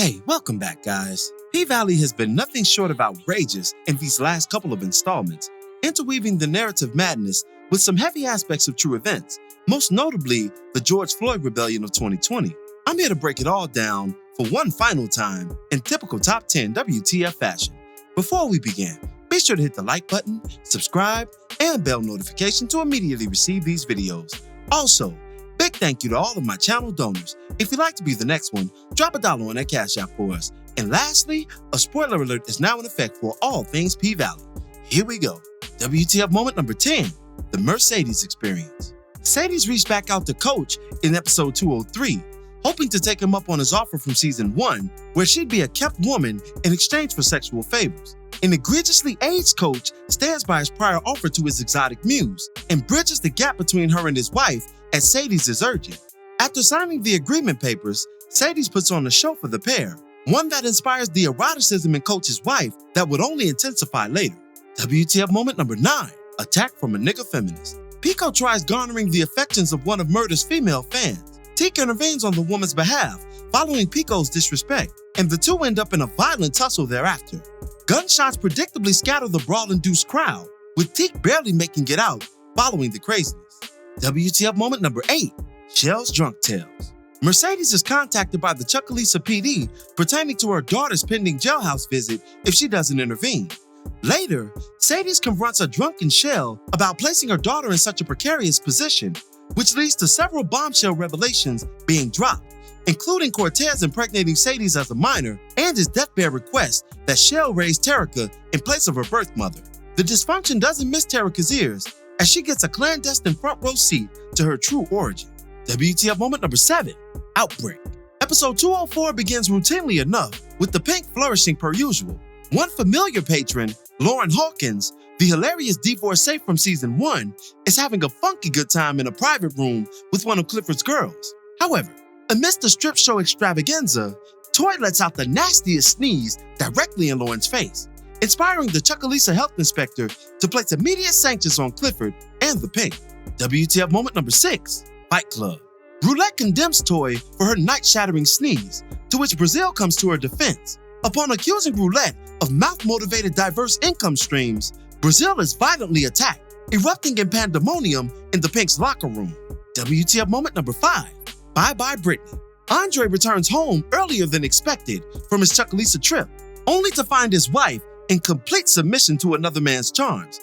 Hey, welcome back, guys. P-Valley has been nothing short of outrageous in these last couple of installments, interweaving the narrative madness with some heavy aspects of true events, most notably the George Floyd rebellion of 2020. I'm here to break it all down for one final time in typical Top 10 WTF fashion. Before we begin, be sure to hit the like button, subscribe, and bell notification to immediately receive these videos. Also, big thank you to all of my channel donors. If you'd like to be the next one, drop $1 on that Cash App for us. And lastly, a spoiler alert is now in effect for all things P-Valley. Here we go. WTF moment number 10, the Mercedes experience. Sadie's reached back out to Coach in episode 203, hoping to take him up on his offer from season 1, where she'd be a kept woman in exchange for sexual favors. An egregiously aged Coach stands by his prior offer to his exotic muse and bridges the gap between her and his wife as Sadie's is urgent. After signing the agreement papers, Sadie's puts on a show for the pair, one that inspires the eroticism in Coach's wife that would only intensify later. WTF moment number 9, attack from a nigga feminist. Pico tries garnering the affections of one of Murder's female fans. Teak intervenes on the woman's behalf, following Pico's disrespect, and the two end up in a violent tussle thereafter. Gunshots predictably scatter the brawl-induced crowd, with Teak barely making it out following the craziness. WTF moment number 8, Shell's drunk tales. Mercedes is contacted by the Chucalissa PD pertaining to her daughter's pending jailhouse visit if she doesn't intervene. Later, Sadie's confronts a drunken Shell about placing her daughter in such a precarious position, which leads to several bombshell revelations being dropped, including Cortez impregnating Sadie's as a minor and his deathbed request that Shell raise Terica in place of her birth mother. The dysfunction doesn't miss Terica's ears as she gets a clandestine front row seat to her true origin. WTF moment number 7, Outbreak. Episode 204 begins routinely enough with the Pink flourishing per usual. One familiar patron, Lauren Hawkins, the hilarious divorcee from season 1, is having a funky good time in a private room with one of Clifford's girls. However, amidst the strip show extravaganza, Toy lets out the nastiest sneeze directly in Lauren's face, inspiring the Chucalissa health inspector to place immediate sanctions on Clifford and the Pink. WTF moment number 6, Fight Club. Roulette condemns Toy for her night-shattering sneeze, to which Brazil comes to her defense. Upon accusing Roulette of mouth-motivated diverse income streams, Brazil is violently attacked, erupting in pandemonium in the Pink's locker room. WTF moment number 5, Bye-Bye Britney. Andre returns home earlier than expected from his Chucalissa trip, only to find his wife in complete submission to another man's charms.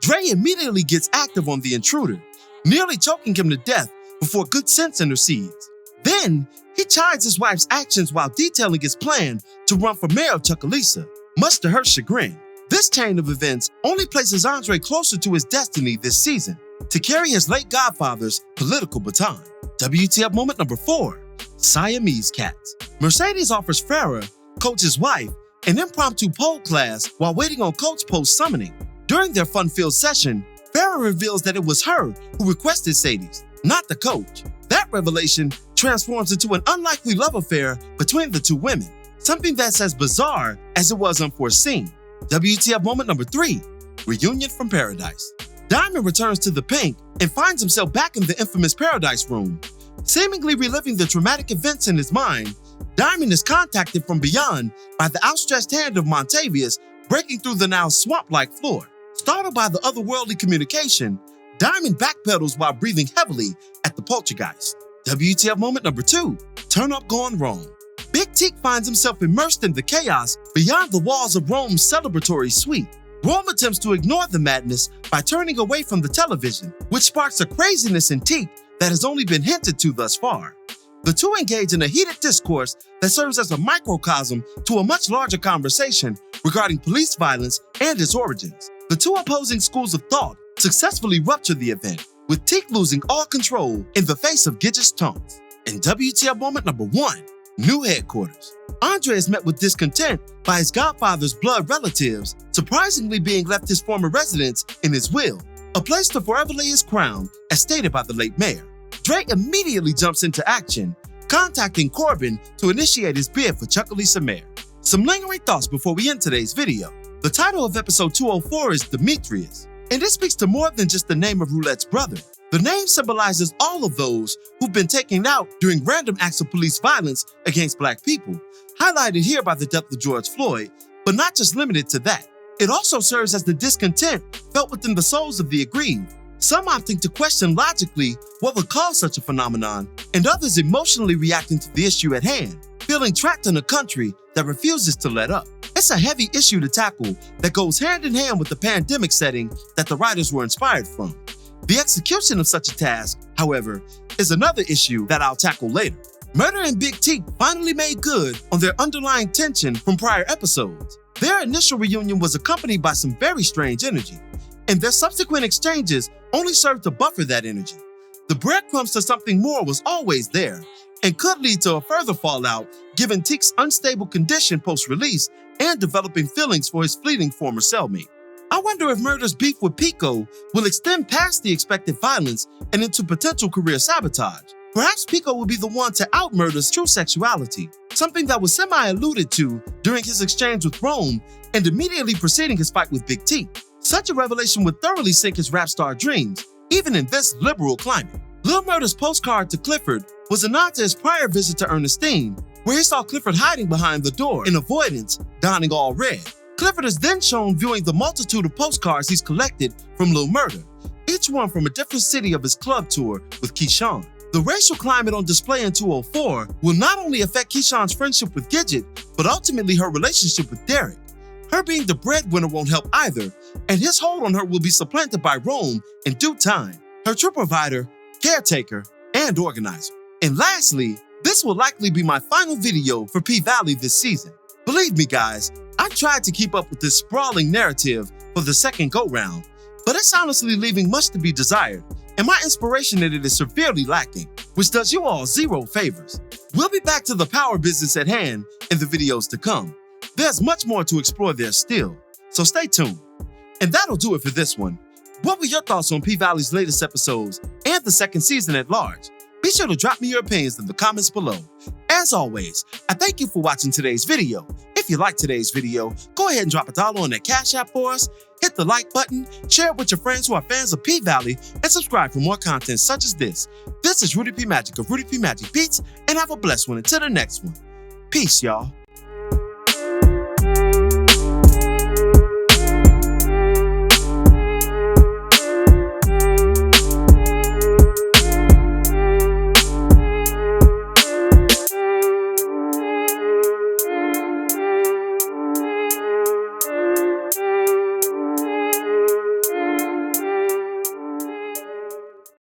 Dre immediately gets active on the intruder, nearly choking him to death before good sense intercedes. Then, he chides his wife's actions while detailing his plan to run for mayor of Chucalissa, much to her chagrin. This chain of events only places Andre closer to his destiny this season, to carry his late godfather's political baton. WTF moment number 4, Siamese Cats. Mercedes offers Farrah, Coach's wife, an impromptu pole class while waiting on Coach post summoning. During their fun-filled session, Farrah reveals that it was her who requested Sadie's, not the Coach. That revelation transforms into an unlikely love affair between the two women, something that's as bizarre as it was unforeseen. WTF moment number 3, Reunion from Paradise. Diamond returns to the Pink and finds himself back in the infamous Paradise Room. Seemingly reliving the traumatic events in his mind, Diamond is contacted from beyond by the outstretched hand of Montavious breaking through the now swamp-like floor. Startled by the otherworldly communication, Diamond backpedals while breathing heavily at the poltergeist. WTF moment number 2, Turn Up Gone Wrong. Big Teak finds himself immersed in the chaos beyond the walls of Rome's celebratory suite. Rome attempts to ignore the madness by turning away from the television, which sparks a craziness in Teak that has only been hinted to thus far. The two engage in a heated discourse that serves as a microcosm to a much larger conversation regarding police violence and its origins. The two opposing schools of thought successfully rupture the event, with Teak losing all control in the face of Gidget's taunts. And WTF moment number 1, New headquarters. Andre is met with discontent by his godfather's blood relatives, surprisingly being left his former residence in his will, a place to forever lay his crown, as stated by the late mayor. Dre immediately jumps into action, contacting Corbin to initiate his bid for Chucalissa mayor. Some lingering thoughts before we end today's video. The title of episode 204 is Demetrius, and this speaks to more than just the name of Roulette's brother. The name symbolizes all of those who've been taken out during random acts of police violence against Black people, highlighted here by the death of George Floyd, but not just limited to that. It also serves as the discontent felt within the souls of the aggrieved, some opting to question logically what would cause such a phenomenon, and others emotionally reacting to the issue at hand, feeling trapped in a country that refuses to let up. It's a heavy issue to tackle that goes hand in hand with the pandemic setting that the writers were inspired from. The execution of such a task, however, is another issue that I'll tackle later. Murder and Big Teak finally made good on their underlying tension from prior episodes. Their initial reunion was accompanied by some very strange energy, and their subsequent exchanges only served to buffer that energy. The breadcrumbs to something more was always there, and could lead to a further fallout given Teak's unstable condition post-release and developing feelings for his fleeting former cellmate. I wonder if Murder's beef with Pico will extend past the expected violence and into potential career sabotage. Perhaps Pico will be the one to out Murder's true sexuality, something that was semi-alluded to during his exchange with Rome and immediately preceding his fight with Big T. Such a revelation would thoroughly sink his rap star dreams, even in this liberal climate. Lil Murder's postcard to Clifford was a nod to his prior visit to Ernestine, where he saw Clifford hiding behind the door in avoidance, donning all red. Clifford is then shown viewing the multitude of postcards he's collected from Lil Murder, each one from a different city of his club tour with Keyshawn. The racial climate on display in 204 will not only affect Keyshawn's friendship with Gidget, but ultimately her relationship with Derek. Her being the breadwinner won't help either, and his hold on her will be supplanted by Rome in due time, her true provider, caretaker, and organizer. And lastly, this will likely be my final video for P-Valley this season. Believe me guys, I tried to keep up with this sprawling narrative for the second go-round, but it's honestly leaving much to be desired, and my inspiration in it is severely lacking, which does you all zero favors. We'll be back to the power business at hand in the videos to come. There's much more to explore there still, so stay tuned. And that'll do it for this one. What were your thoughts on P-Valley's latest episodes and the second season at large? Be sure to drop me your opinions in the comments below. As always, I thank you for watching today's video. If you liked today's video, go ahead and drop $1 on that Cash App for us, hit the like button, share it with your friends who are fans of P-Valley, and subscribe for more content such as this. This is Rudy P. Magic of Rudy P. Magic Beats, and have a blessed one until the next one. Peace, y'all.